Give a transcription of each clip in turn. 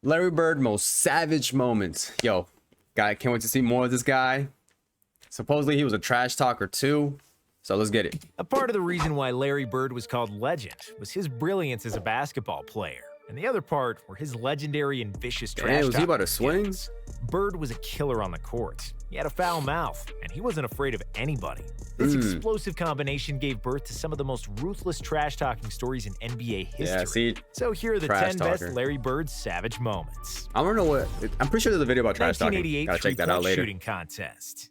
Larry Bird, most savage moments. Yo, guy, can't wait to see more of this guy. Supposedly he was a trash talker too. So let's get it. A part of the reason why Larry Bird was called legend was his brilliance as a basketball player. And the other part were his legendary and vicious trash talking. Was he about to swing? Bird was a killer on the court. He had a foul mouth, and he wasn't afraid of anybody. This explosive combination gave birth to some of the most ruthless trash-talking stories in NBA history. Yeah, see, so here are the 10 best Larry Bird savage moments. I don't know what. I'm pretty sure there's a video about trash talking. Gotta check that out later. Shooting contest.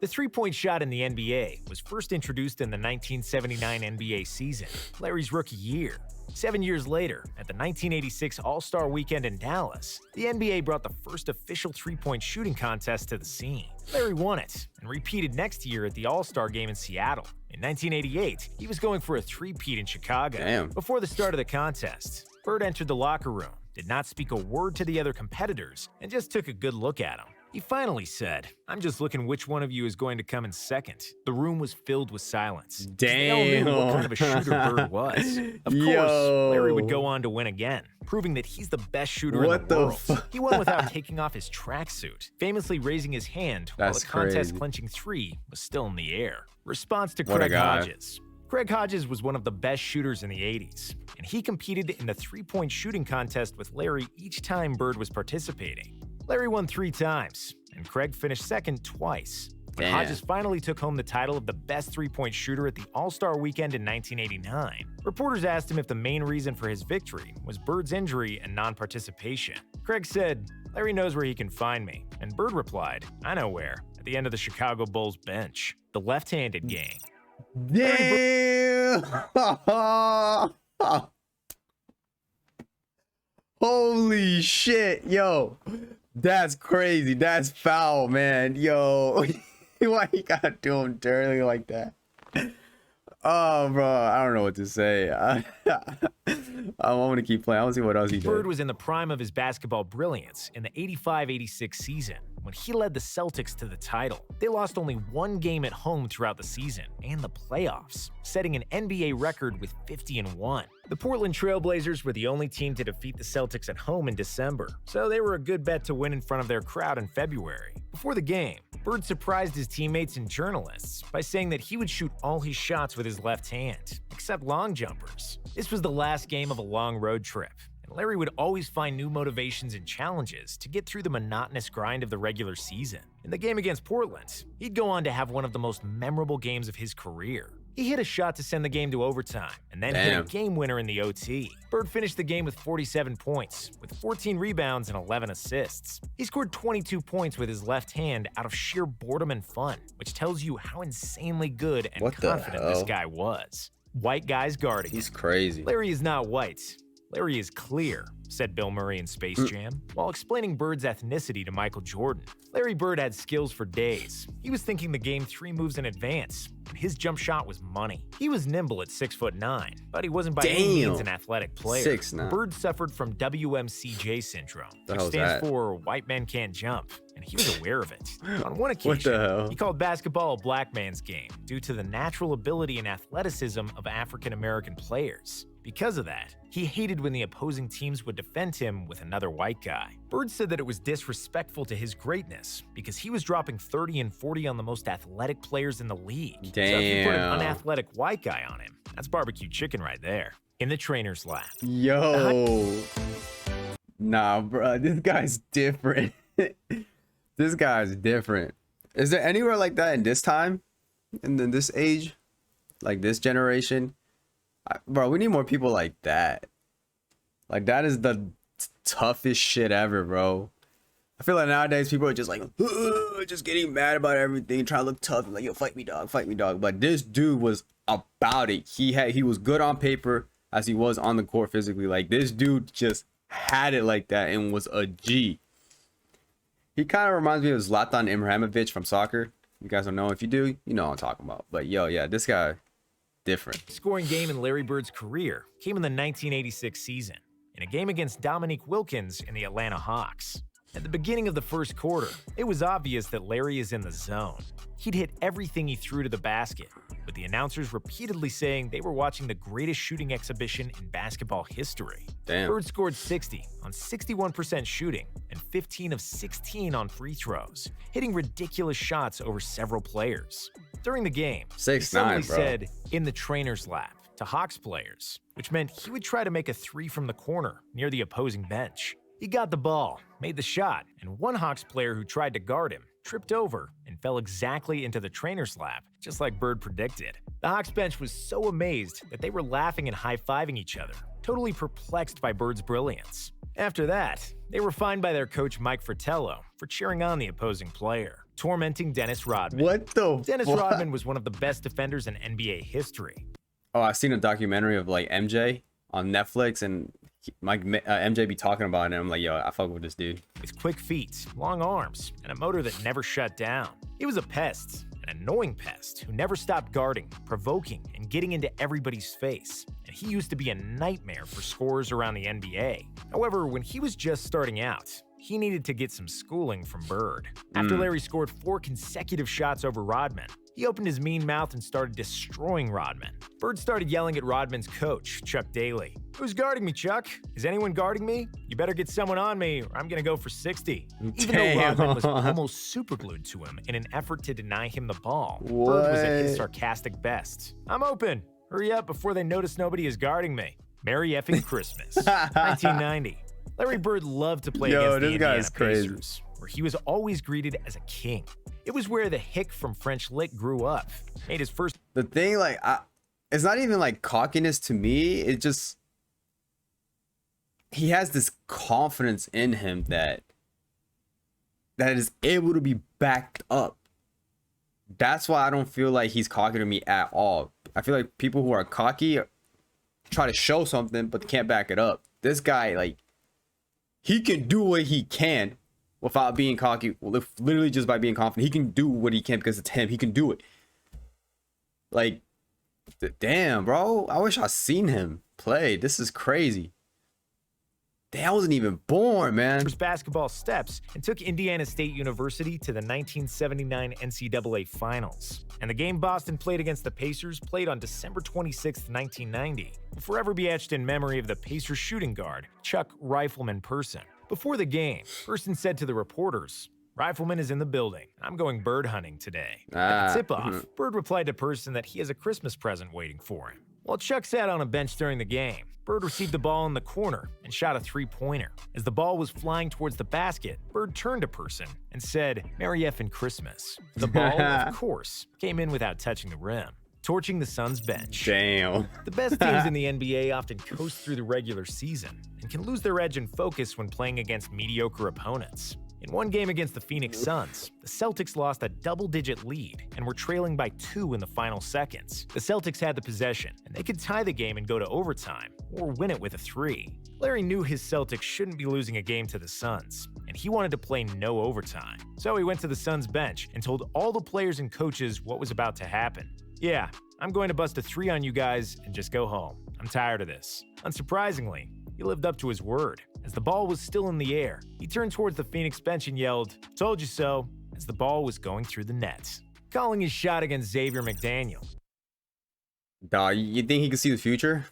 The three-point shot in the NBA was first introduced in the 1979 NBA season, Larry's rookie year. 7 years later, at the 1986 All-Star Weekend in Dallas, the NBA brought the first official three-point shooting contest to the scene. Larry won it, and repeated next year at the All-Star Game in Seattle. In 1988, he was going for a three-peat in Chicago. Damn. Before the start of the contest, Bird entered the locker room, did not speak a word to the other competitors, and just took a good look at them. He finally said, "I'm just looking which one of you is going to come in second." The room was filled with silence. Damn. They all knew what kind of a shooter Bird was. Of course, Larry would go on to win again, proving that he's the best shooter in the world. He won without taking off his tracksuit, famously raising his hand while the contest-clinching three was still in the air. Response to Craig Hodges. Craig Hodges was one of the best shooters in the 80s, and he competed in the three-point shooting contest with Larry each time Bird was participating. Larry won 3 times, and Craig finished second twice. When Hodges finally took home the title of the best three-point shooter at the All-Star Weekend in 1989, reporters asked him if the main reason for his victory was Bird's injury and non-participation. Craig said, "Larry knows where he can find me," and Bird replied, "I know where, at the end of the Chicago Bulls bench, the left-handed gang." Damn! Holy shit, yo. That's crazy. That's foul, man. Yo, why you gotta do him dirty like that? Oh, bro, I don't know what to say. I want to keep playing. I want to see what else he did. Bird was in the prime of his basketball brilliance in the 85-86 season when he led the Celtics to the title. They lost only 1 game at home throughout the season and the playoffs, setting an NBA record with 50-1. The Portland Trail Blazers were the only team to defeat the Celtics at home in December, so they were a good bet to win in front of their crowd in February. Before the game, Bird surprised his teammates and journalists by saying that he would shoot all his shots with his left hand, except long jumpers. This was the last game of a long road trip, and Larry would always find new motivations and challenges to get through the monotonous grind of the regular season. In the game against Portland, he'd go on to have one of the most memorable games of his career. He hit a shot to send the game to overtime, and then hit a game winner in the OT. Bird finished the game with 47 points, with 14 rebounds and 11 assists. He scored 22 points with his left hand out of sheer boredom and fun, which tells you how insanely good and confident this guy was. White guys guarding him. He's crazy. Larry is not white. Larry is clear, said Bill Murray in Space Jam, while explaining Bird's ethnicity to Michael Jordan. Larry Bird had skills for days. He was thinking the game 3 moves in advance, and his jump shot was money. He was nimble at 6'9", but he wasn't by any means an athletic player. 6'9". Bird suffered from WMCJ syndrome, which stands for White Men Can't Jump, and he was aware of it. On one occasion, he called basketball a black man's game due to the natural ability and athleticism of African-American players. Because of that, he hated when the opposing teams would defend him with another white guy. Bird said that it was disrespectful to his greatness because he was dropping 30 and 40 on the most athletic players in the league. Damn. So if you put an unathletic white guy on him, that's barbecue chicken right there. In the trainer's lab. Yo. Nah, bro, this guy's different. This guy's different. Is there anywhere like that in this time? In this age? Like this generation? Bro, we need more people like that. Like, that is the toughest shit ever, bro. I feel like nowadays people are just like, just getting mad about everything, trying to look tough, and like, yo, fight me, dog, fight me, dog. But this dude was about it. He was good on paper as he was on the court physically. Like, this dude just had it like that and was a G. He kind of reminds me of Zlatan Ibrahimovic from soccer. You guys don't know. If you do, you know what I'm talking about. But yo, yeah, this guy, different. Scoring game in Larry Bird's career came in the 1986 season, in a game against Dominique Wilkins in the Atlanta Hawks. At the beginning of the first quarter, it was obvious that Larry is in the zone. He'd hit everything he threw to the basket, with the announcers repeatedly saying they were watching the greatest shooting exhibition in basketball history. Damn. Bird scored 60 on 61% shooting and 15 of 16 on free throws, hitting ridiculous shots over several players. During the game, he 6'9", suddenly bro. said, "in the trainer's lap," to Hawks players, which meant he would try to make a three from the corner near the opposing bench. He got the ball, made the shot, and one Hawks player who tried to guard him tripped over and fell exactly into the trainer's lap, just like Bird predicted. The Hawks bench was so amazed that they were laughing and high-fiving each other, totally perplexed by Bird's brilliance. After that, they were fined by their coach Mike Fratello for cheering on the opposing player, tormenting Dennis Rodman. What the Dennis fuck? Rodman was one of the best defenders in NBA history. Oh, I've seen a documentary of like MJ on Netflix, and MJ be talking about it, and I'm like, yo, I fuck with this dude. With quick feet, long arms, and a motor that never shut down. He was a pest, an annoying pest who never stopped guarding, provoking, and getting into everybody's face. And he used to be a nightmare for scorers around the NBA. However, when he was just starting out, he needed to get some schooling from Bird. After Larry scored 4 consecutive shots over Rodman, he opened his mean mouth and started destroying Rodman. Bird started yelling at Rodman's coach, Chuck Daly. "Who's guarding me, Chuck? Is anyone guarding me? You better get someone on me or I'm gonna go for 60. Even though Rodman was almost superglued to him in an effort to deny him the ball, Bird was at his sarcastic best. "I'm open. Hurry up before they notice nobody is guarding me. Merry effing Christmas." 1990. Larry Bird loved to play against the Indiana Pacers, where he was always greeted as a king. It was where the hick from French Lick grew up. Made his first. The thing, like, it's not even like cockiness to me. It just, he has this confidence in him that is able to be backed up. That's why I don't feel like he's cocky to me at all. I feel like people who are cocky try to show something but can't back it up. This guy, like, he can do what he can without being cocky, literally just by being confident. He can do what he can because it's him. He can do it. Like, damn, bro. I wish I seen him play. This is crazy. Damn, I wasn't even born, man. Basketball steps and took Indiana State University to the 1979 NCAA Finals. And the game Boston played against the Pacers played on December 26, 1990, will forever be etched in memory of the Pacers shooting guard, Chuck Rifleman Person. Before the game, Person said to the reporters, "Rifleman is in the building. I'm going bird hunting today." At the tip-off, Bird replied to Person that he has a Christmas present waiting for him. While Chuck sat on a bench during the game, Bird received the ball in the corner and shot a three-pointer. As the ball was flying towards the basket, Bird turned to Person and said, "Merry effing Christmas." The ball, of course, came in without touching the rim, torching the Suns bench. Damn. The best teams in the NBA often coast through the regular season and can lose their edge and focus when playing against mediocre opponents. In one game against the Phoenix Suns, the Celtics lost a double-digit lead and were trailing by 2 in the final seconds. The Celtics had the possession, and they could tie the game and go to overtime, or win it with a 3. Larry knew his Celtics shouldn't be losing a game to the Suns, and he wanted to play no overtime. So he went to the Suns bench and told all the players and coaches what was about to happen. "Yeah, I'm going to bust a 3 on you guys and just go home. I'm tired of this." Unsurprisingly, he lived up to his word. As the ball was still in the air, he turned towards the Phoenix bench and yelled, "Told you so," as the ball was going through the net. Calling his shot against Xavier McDaniel. Dog, you think he can see the future?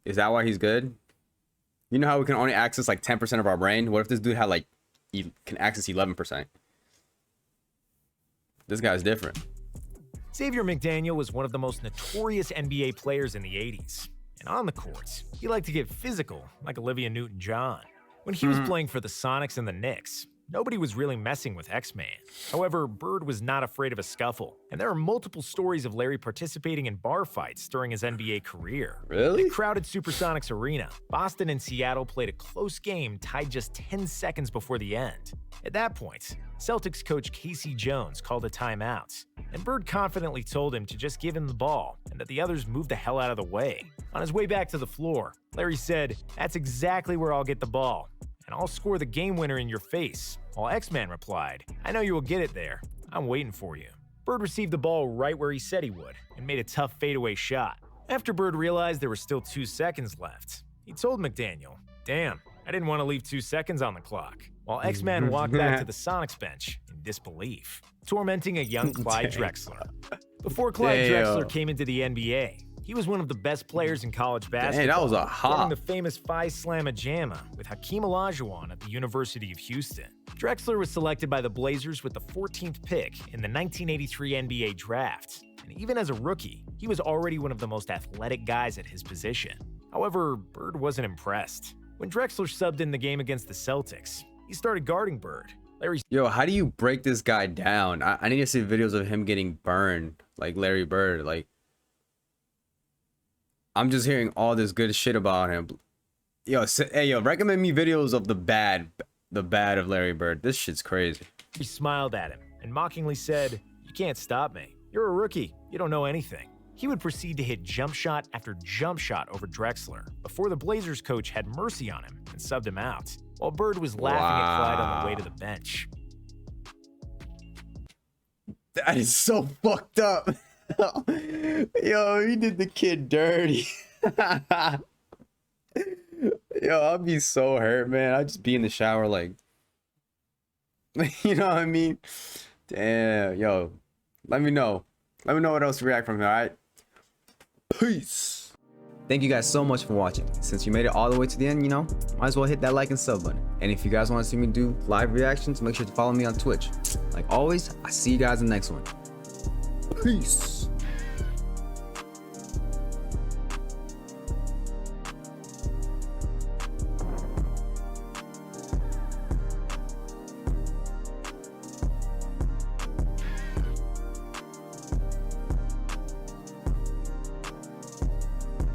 Is that why he's good? You know how we can only access like 10% of our brain? What if this dude had like, he can access 11%? This guy's different. Xavier McDaniel was one of the most notorious NBA players in the 80s. And on the court, he liked to get physical, like Olivia Newton-John. When he was playing for the Sonics and the Knicks, nobody was really messing with X-Man. However, Bird was not afraid of a scuffle, and there are multiple stories of Larry participating in bar fights during his NBA career. Really? In a crowded Supersonics arena, Boston and Seattle played a close game tied just 10 seconds before the end. At that point, Celtics coach Casey Jones called a timeout, and Bird confidently told him to just give him the ball and that the others move the hell out of the way. On his way back to the floor, Larry said, "That's exactly where I'll get the ball, and I'll score the game winner in your face," while X-Man replied, "I know you will get it there. I'm waiting for you." Bird received the ball right where he said he would and made a tough fadeaway shot. After Bird realized there were still 2 seconds left, he told McDaniel, "Damn, I didn't want to leave 2 seconds on the clock. While X-Man walked back to the Sonics bench in disbelief, tormenting a young Clyde Drexler. Before Clyde Drexler came into the NBA, he was one of the best players in college basketball. Hey, that was a hop. Forming the famous Phi Slamma Jamma with Hakeem Olajuwon at the University of Houston. Drexler was selected by the Blazers with the 14th pick in the 1983 NBA draft. And even as a rookie, he was already one of the most athletic guys at his position. However, Bird wasn't impressed. When Drexler subbed in the game against the Celtics, he started guarding Bird. Yo, how do you break this guy down? I need to see videos of him getting burned like Larry Bird. Like, I'm just hearing all this good shit about him. Yo, hey, yo, recommend me videos of the bad of Larry Bird. This shit's crazy. He smiled at him and mockingly said, "You can't stop me. You're a rookie. You don't know anything." He would proceed to hit jump shot after jump shot over Drexler before the Blazers coach had mercy on him and subbed him out, while Bird was laughing at Clyde on the way to the bench. That is so fucked up. Yo, he did the kid dirty. Yo, I'd be so hurt, man. I'd just be in the shower like, you know what I mean? Damn, yo, let me know. Let me know what else to react from here, all right? Peace. Thank you guys so much for watching. Since you made it all the way to the end, you know, might as well hit that like and sub button. And if you guys want to see me do live reactions, make sure to follow me on Twitch. Like always, I see you guys in the next one. Peace.